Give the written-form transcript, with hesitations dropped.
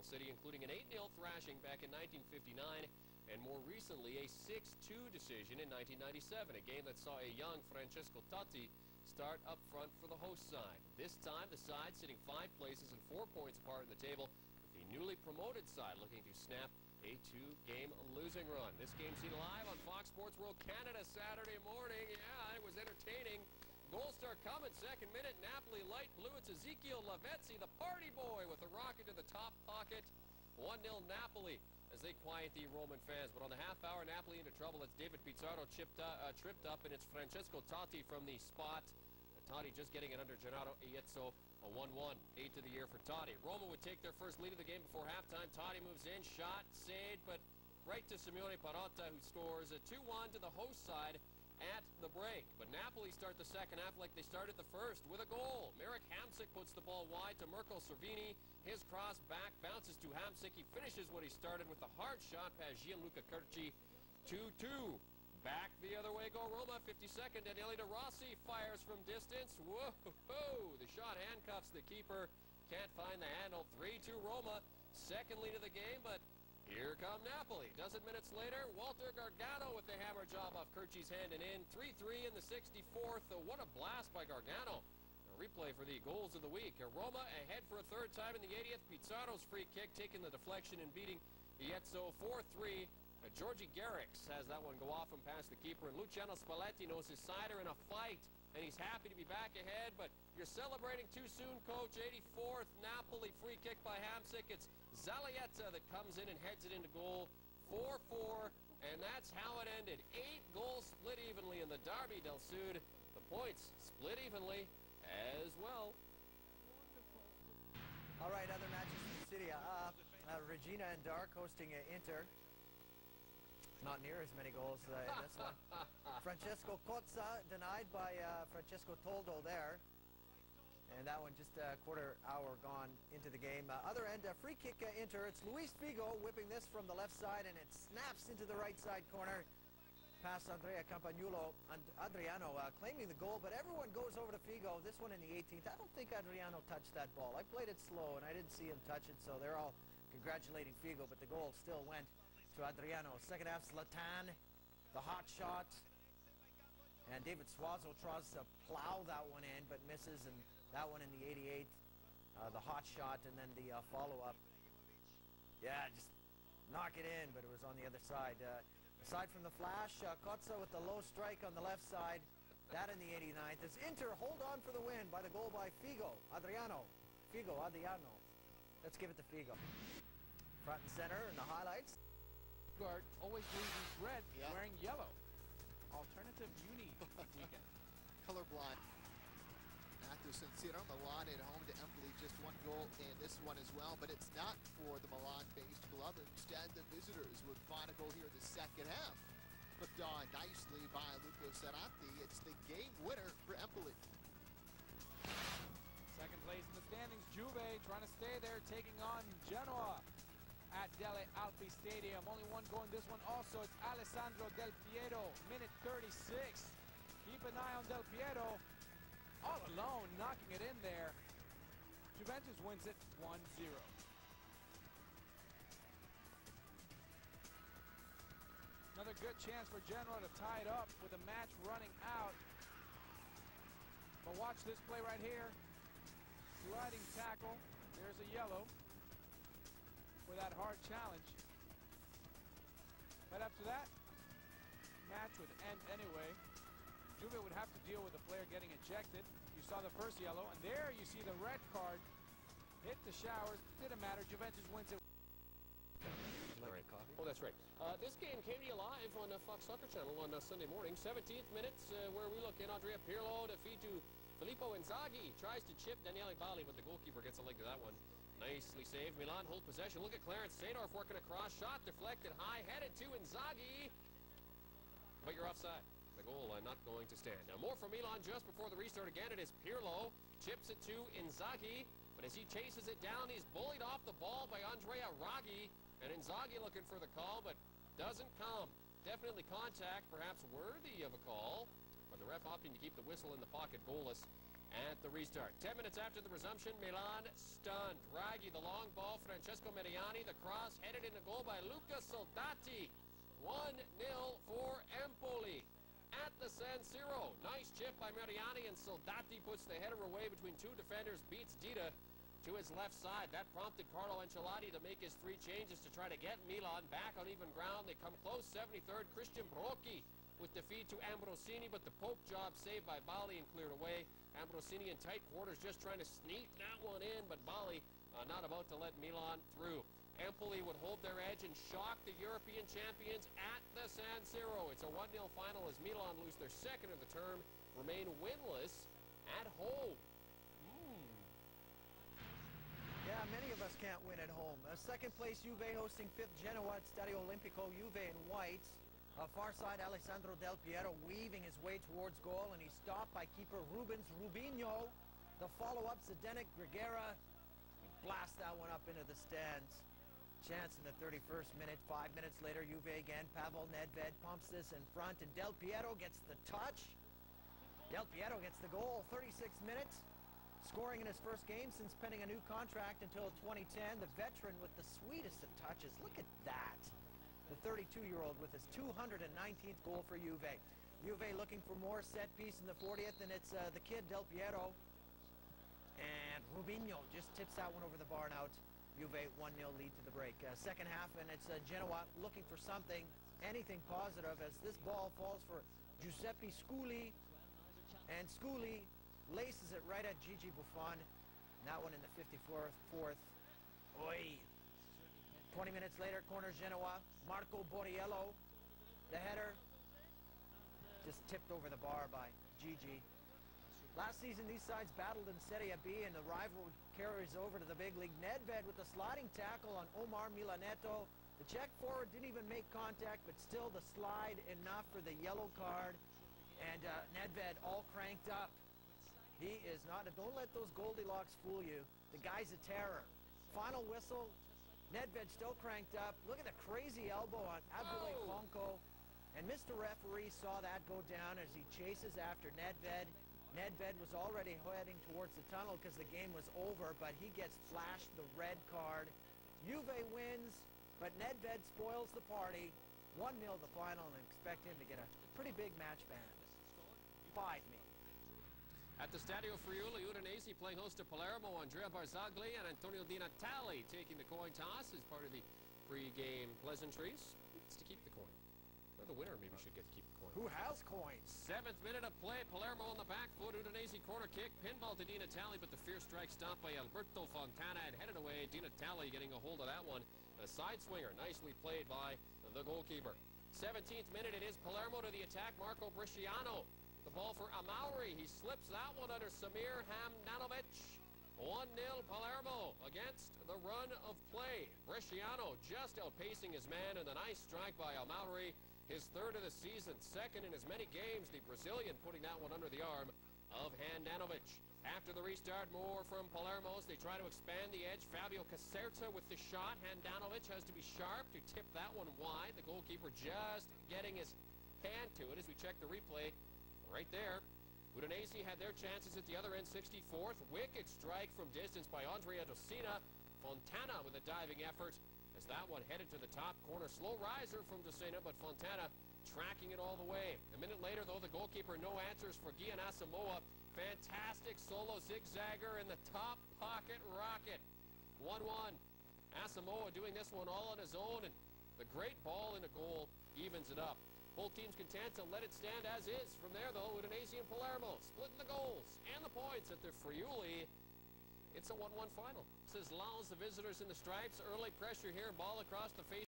City, including an 8-0 thrashing back in 1959 and more recently a 6-2 decision in 1997, a game that saw a young Francesco Totti start up front for the host side. This time, the side sitting 5 places and 4 points apart in the table, with the newly promoted side looking to snap a 2-game losing run. This game seen live on Fox Sports World Canada Saturday morning. Yeah, it was entertaining. Goal start coming, second minute. Napoli light blue. It's Ezekiel Lavezzi, the party boy, with a rocket to the top pocket. 1-0 Napoli as they quiet the Roman fans. But on the half hour, Napoli into trouble. It's David Pizarro tripped up, and it's Francesco Totti from the spot. Totti just getting it under Gennaro Iezzo. A 1-1, 8 to the year for Totti. Roma would take their first lead of the game before halftime. Totti moves in, shot, saved, but right to Simeone Parotta, who scores a 2-1 to the host side at the break. But Napoli start the second half like they started the first with a goal. Marek Hamsik puts the ball wide to Mirko Servini. His cross back bounces to Hamsik. He finishes what he started with a hard shot past Gianluca Curci. 2-2. Back the other way go Roma. 52nd. Daniele De Rossi fires from distance. Whoa! The shot handcuffs the keeper. Can't find the handle. 3-2 Roma. Second lead of the game, but here come Napoli. Dozen minutes later, Walter Gargano with the hammer job off Curci's hand and in. 3-3 in the 64th. What a blast by Gargano. A replay for the goals of the week. Roma ahead for a third time in the 80th. Pizarro's free kick taking the deflection and beating Iezzo 4-3. Georgi Garrix has that one go off and past the keeper. And Luciano Spalletti knows his side are in a fight, and he's happy to be back ahead. But you're celebrating too soon, Coach. 84th, Napoli free kick by Hamsik. It's Zalietta that comes in and heads it into goal. 4-4, and that's how it ended. 8 goals split evenly in the Derby del Sud. The points split evenly as well. All right, other matches in the city. Regina and Dark hosting Inter. Not near as many goals in this one. Francesco Cozza denied by Francesco Toldo there. And that one just a quarter hour gone into the game. Other end, free kick Inter. It's Luis Figo whipping this from the left side, and it snaps into the right side corner. Past Andrea Campagnolo. Adriano claiming the goal, but everyone goes over to Figo. This one in the 18th. I don't think Adriano touched that ball. I played it slow, and I didn't see him touch it, so they're all congratulating Figo, but the goal still went to Adriano. Second half, Zlatan, the hot shot. And David Suazo tries to plow that one in, but misses. And that one in the 88th, the hot shot, and then the follow-up. Yeah, just knock it in, but it was on the other side. Aside from the flash, Cozza with the low strike on the left side. That in the 89th. As Inter hold on for the win by the goal by Figo. Adriano. Let's give it to Figo. Front and center in the highlights. Guard always loses red, wearing yellow. Alternative uni weekend. Colorblind. Matthew San Siro, Milan at home to Empoli, just 1 goal in this one as well, but it's not for the Milan-based club. Instead, the visitors would find a goal here in the second half. Hooked on nicely by Luca Serratti. It's the game winner for Empoli. Second place in the standings, Juve trying to stay there, taking on Genoa at Delle Alpi Stadium. Only 1 goal in this one. Also, it's Alessandro Del Piero, minute 36. Keep an eye on Del Piero. All alone, knocking it in there. Juventus wins it 1-0. Another good chance for Genoa to tie it up with the match running out. But watch this play right here. Sliding tackle. There's a yellow for that hard challenge. But after that, match would end anyway. Juve would have to deal with the player getting ejected. You saw the first yellow, and there you see the red card hit the showers. Didn't matter. Juventus wins it. Right. Oh, that's right. This game came to you live on Fox Soccer Channel on Sunday morning. 17th minutes where we look at Andrea Pirlo to feed to Filippo Inzaghi. Tries to chip Daniele Bali, but the goalkeeper gets a leg to that one. Nicely saved. Milan hold possession. Look at Clarence Seedorf working across. Shot deflected high. Headed to Inzaghi. But you're offside. The goal not going to stand. Now more for Milan just before the restart. Again, it is Pirlo. Chips it to Inzaghi. But as he chases it down, he's bullied off the ball by Andrea Raghi. And Inzaghi looking for the call, but doesn't come. Definitely contact, perhaps worthy of a call. But the ref opting to keep the whistle in the pocket, goalless. at the restart. 10 minutes after the resumption, Milan stunned. Draghi, the long ball, Francesco Mediani, the cross headed into goal by Luca Soldati. 1-0 for Empoli at the San Siro. Nice chip by Mediani, and Soldati puts the header away between two defenders, beats Dita to his left side. That prompted Carlo Ancelotti to make his 3 changes to try to get Milan back on even ground. They come close. 73rd, Christian Brocchi with the feed to Ambrosini, but the poke job saved by Bali and cleared away. Ambrosini in tight quarters just trying to sneak that one in, but Bali not about to let Milan through. Empoli would hold their edge and shock the European champions at the San Siro. It's a 1-0 final as Milan lose their second of the term, remain winless at home. Yeah, many of us can't win at home. Second place, Juve hosting 5th Genoa at Stadio Olimpico. Juve in white. Far side, Alessandro Del Piero weaving his way towards goal, and he's stopped by keeper Rubens Rubinho. The follow-up, Zdenek Grigera. Blast that one up into the stands. Chance in the 31st minute. 5 minutes later, Juve again. Pavel Nedved pumps this in front, and Del Piero gets the touch. Del Piero gets the goal. 36 minutes. Scoring in his first game since penning a new contract until 2010. The veteran with the sweetest of touches. Look at that. The 32-year-old with his 219th goal for Juve. Juve looking for more set piece in the 40th, and it's the kid Del Piero. And Rubinho just tips that one over the bar and out. Juve 1-0 lead to the break. Second half, and it's Genoa looking for something, anything positive, as this ball falls for Giuseppe Scully. And Scully laces it right at Gigi Buffon. And that one in the 54th. Oi. 20 minutes later, corner Genoa. Marco Borriello. The header just tipped over the bar by Gigi. Last season, these sides battled in Serie B, and the rivalry carries over to the big league. Nedved with the sliding tackle on Omar Milanetto. The Czech forward didn't even make contact, but still the slide enough for the yellow card. And Nedved all cranked up. He is not. Don't let those Goldilocks fool you. The guy's a terror. Final whistle. Nedved still cranked up. Look at the crazy elbow on Abdoulaye Konko. And Mr. Referee saw that go down as he chases after Nedved. Nedved was already heading towards the tunnel because the game was over, but he gets flashed the red card. Juve wins, but Nedved spoils the party. 1-0 the final, and expect him to get a pretty big match ban. 5 me. At the Stadio Friuli, Udinese playing host to Palermo. Andrea Barzagli and Antonio Di Natale taking the coin toss as part of the pre-game pleasantries. It's to keep the coin. Or the winner maybe should get to keep the coin. Who has coins? 7th minute of play. Palermo on the back foot. Udinese corner kick. Pinball to Di Natale, but the fierce strike stopped by Alberto Fontana and headed away. Di Natale getting a hold of that one. A side swinger, nicely played by the goalkeeper. 17th minute, it is Palermo to the attack. Marco Bresciano. The ball for Amauri. He slips that one under Samir Hamdanovic. 1-0 Palermo against the run of play. Bresciano just outpacing his man, and a nice strike by Amauri. His 3rd of the season, 2nd in as many games. The Brazilian putting that one under the arm of Handanovic. After the restart, more from Palermo's. They try to expand the edge. Fabio Caserta with the shot. Handanovic has to be sharp to tip that one wide. The goalkeeper just getting his hand to it as we check the replay. Right there. Udinese had their chances at the other end. 64th. Wicked strike from distance by Andrea Docina. Fontana with a diving effort as that one headed to the top corner. Slow riser from Docina, but Fontana tracking it all the way. A minute later, though, the goalkeeper no answers for Gian Asamoah. Fantastic solo zigzagger in the top pocket rocket. 1-1. Asamoah doing this one all on his own, and the great ball in a goal evens it up. Both teams content to let it stand as is. From there, though, Udinese and Palermo splitting the goals and the points at the Friuli. It's a 1-1 final. Says Laos, the visitors in the stripes. Early pressure here. Ball across the face.